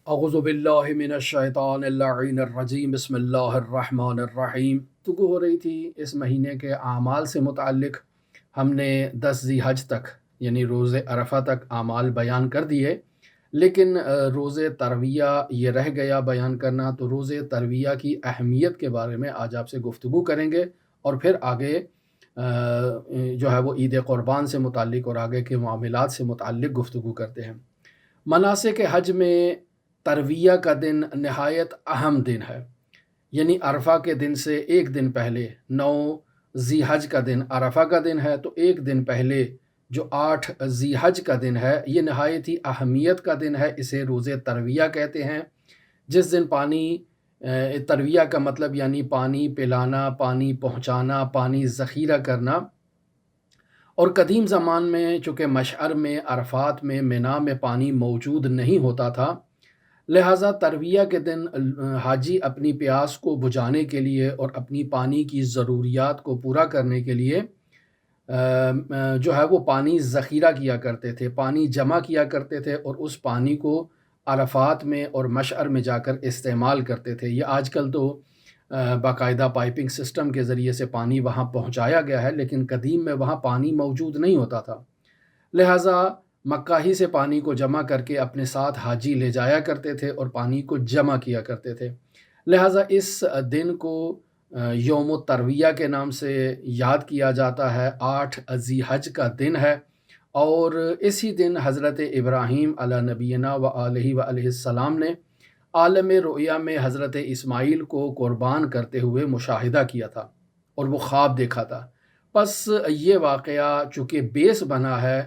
اعوذ باللہ من الشیطان اللعین الرجیم بسم اللہ الرحمن الرحیم۔ گفتگو ہو رہی تھی اس مہینے کے اعمال سے متعلق۔ ہم نے 10 ذی حج تک یعنی روز عرفہ تک اعمال بیان کر دیے، لیکن روز ترویہ یہ رہ گیا بیان کرنا، تو روز ترویہ کی اہمیت کے بارے میں آج آپ سے گفتگو کریں گے، اور پھر آگے جو ہے وہ عید قربان سے متعلق اور آگے کے معاملات سے متعلق گفتگو کرتے ہیں۔ مناسک حج میں ترویہ کا دن نہایت اہم دن ہے، یعنی عرفہ کے دن سے ایک دن پہلے 9 ذی حج کا دن عرفہ کا دن ہے، تو ایک دن پہلے جو 8 ذی حج کا دن ہے یہ نہایت ہی اہمیت کا دن ہے، اسے روز ترویہ کہتے ہیں۔ جس دن پانی ترویہ کا مطلب یعنی پانی پلانا، پانی پہنچانا، پانی ذخیرہ کرنا، اور قدیم زمان میں چونکہ مشعر میں، عرفات میں، مینا میں پانی موجود نہیں ہوتا تھا، لہٰذا ترویہ کے دن حاجی اپنی پیاس کو بجھانے کے لیے اور اپنی پانی کی ضروریات کو پورا کرنے کے لیے جو ہے وہ پانی ذخیرہ کیا کرتے تھے، پانی جمع کیا کرتے تھے، اور اس پانی کو عرفات میں اور مشعر میں جا کر استعمال کرتے تھے۔ یہ آج کل تو باقاعدہ پائپنگ سسٹم کے ذریعے سے پانی وہاں پہنچایا گیا ہے، لیکن قدیم میں وہاں پانی موجود نہیں ہوتا تھا، لہٰذا مکہ ہی سے پانی کو جمع کر کے اپنے ساتھ حاجی لے جایا کرتے تھے اور پانی کو جمع کیا کرتے تھے۔ لہٰذا اس دن کو یوم الترویہ کے نام سے یاد کیا جاتا ہے۔ 8 ذی حج کا دن ہے، اور اسی دن حضرت ابراہیم علی نبینا و علیہ السلام نے عالم رؤیا میں حضرت اسماعیل کو قربان کرتے ہوئے مشاہدہ کیا تھا، اور وہ خواب دیکھا تھا۔ پس یہ واقعہ چونکہ بیس بنا ہے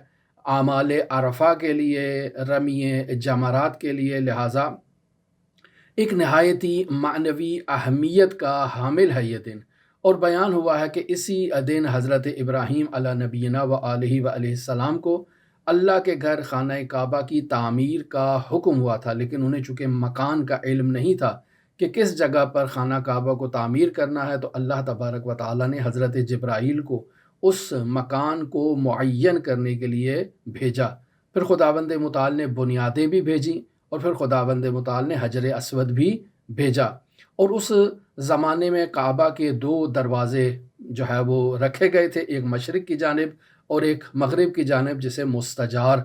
اعمال عرفہ کے لیے، رمی جمرات کے لیے، لہٰذا ایک نہایت ہی معنوی اہمیت کا حامل ہے یہ دن۔ اور بیان ہوا ہے کہ اسی دن حضرت ابراہیم علی نبینا و علیہ السلام کو اللہ کے گھر خانہ کعبہ کی تعمیر کا حکم ہوا تھا، لیکن انہیں چونکہ مکان کا علم نہیں تھا کہ کس جگہ پر خانہ کعبہ کو تعمیر کرنا ہے، تو اللہ تبارک و تعالیٰ نے حضرت جبرائیل کو اس مکان کو معین کرنے کے لیے بھیجا۔ پھر خداوند متعال نے بنیادیں بھی بھیجیں، اور پھر خداوند متعال نے حجر اسود بھی بھیجا، اور اس زمانے میں کعبہ کے 2 دروازے جو ہے وہ رکھے گئے تھے، ایک مشرق کی جانب اور ایک مغرب کی جانب، جسے مستجار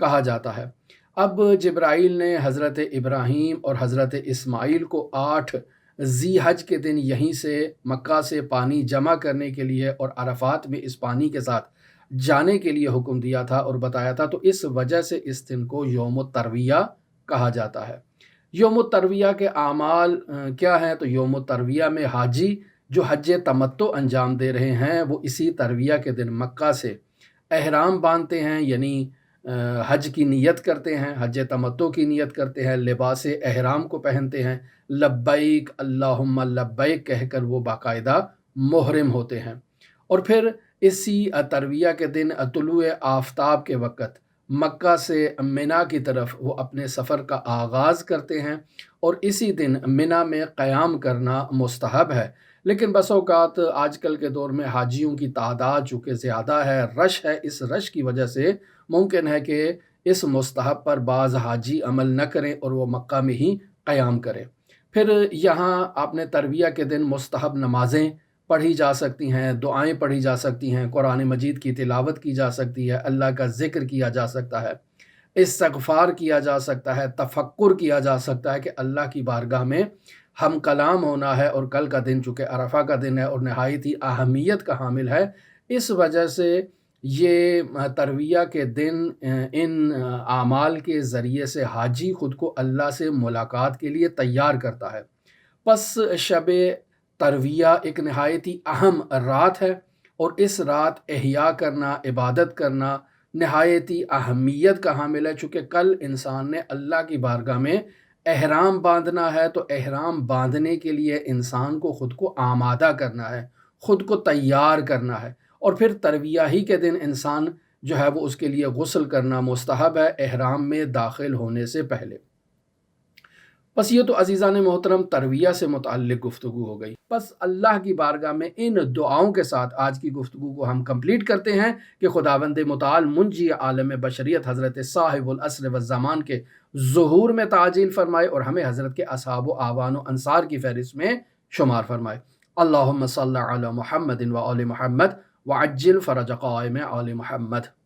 کہا جاتا ہے۔ اب جبرائیل نے حضرت ابراہیم اور حضرت اسماعیل کو 8 ذی حج کے دن یہیں سے مکہ سے پانی جمع کرنے کے لیے اور عرفات میں اس پانی کے ساتھ جانے کے لیے حکم دیا تھا اور بتایا تھا، تو اس وجہ سے اس دن کو یوم الترویہ کہا جاتا ہے۔ یوم الترویہ کے اعمال کیا ہیں؟ تو یوم الترویہ میں حاجی جو حج تمتع انجام دے رہے ہیں وہ اسی ترویہ کے دن مکہ سے احرام باندھتے ہیں، یعنی حج کی نیت کرتے ہیں، حج تمتع کی نیت کرتے ہیں، لباس احرام کو پہنتے ہیں، لبیک اللہم لبیک کہہ کر وہ باقاعدہ محرم ہوتے ہیں، اور پھر اسی ترویہ کے دن طلوع آفتاب کے وقت مکہ سے مینا کی طرف وہ اپنے سفر کا آغاز کرتے ہیں، اور اسی دن مینا میں قیام کرنا مستحب ہے۔ لیکن بس اوقات آج کل کے دور میں حاجیوں کی تعداد چونکہ زیادہ ہے، رش ہے، اس رش کی وجہ سے ممکن ہے کہ اس مستحب پر بعض حاجی عمل نہ کریں اور وہ مکہ میں ہی قیام کریں۔ پھر یہاں آپ نے ترویہ کے دن مستحب نمازیں پڑھی جا سکتی ہیں، دعائیں پڑھی جا سکتی ہیں، قرآن مجید کی تلاوت کی جا سکتی ہے، اللہ کا ذکر کیا جا سکتا ہے، استغفار کیا جا سکتا ہے، تفکر کیا جا سکتا ہے کہ اللہ کی بارگاہ میں ہم کلام ہونا ہے، اور کل کا دن چونکہ عرفہ کا دن ہے اور نہایت ہی اہمیت کا حامل ہے، اس وجہ سے یہ ترویہ کے دن ان اعمال کے ذریعے سے حاجی خود کو اللہ سے ملاقات کے لیے تیار کرتا ہے۔ پس شب ترویہ ایک نہایت ہی اہم رات ہے، اور اس رات احیاء کرنا، عبادت کرنا نہایت ہی اہمیت کا حامل ہے، چونکہ کل انسان نے اللہ کی بارگاہ میں احرام باندھنا ہے، تو احرام باندھنے کے لیے انسان کو خود کو آمادہ کرنا ہے، خود کو تیار کرنا ہے، اور پھر ترویہ ہی کے دن انسان جو ہے وہ اس کے لیے غسل کرنا مستحب ہے احرام میں داخل ہونے سے پہلے۔ بس یہ تو عزیزان محترم ترویہ سے متعلق گفتگو ہو گئی. بس اللہ کی بارگاہ میں ان دعاؤں کے ساتھ آج کی گفتگو کو ہم کمپلیٹ کرتے ہیں کہ خداوند متعال منجی عالم بشریت حضرت صاحب العصر والزمان کے ظہور میں تعجیل فرمائے اور ہمیں حضرت کے اصحاب و اعوان و انصار کی فہرست میں شمار فرمائے. اللہم صلی علی محمد و آل محمد وعجل فرج قائم آل محمد.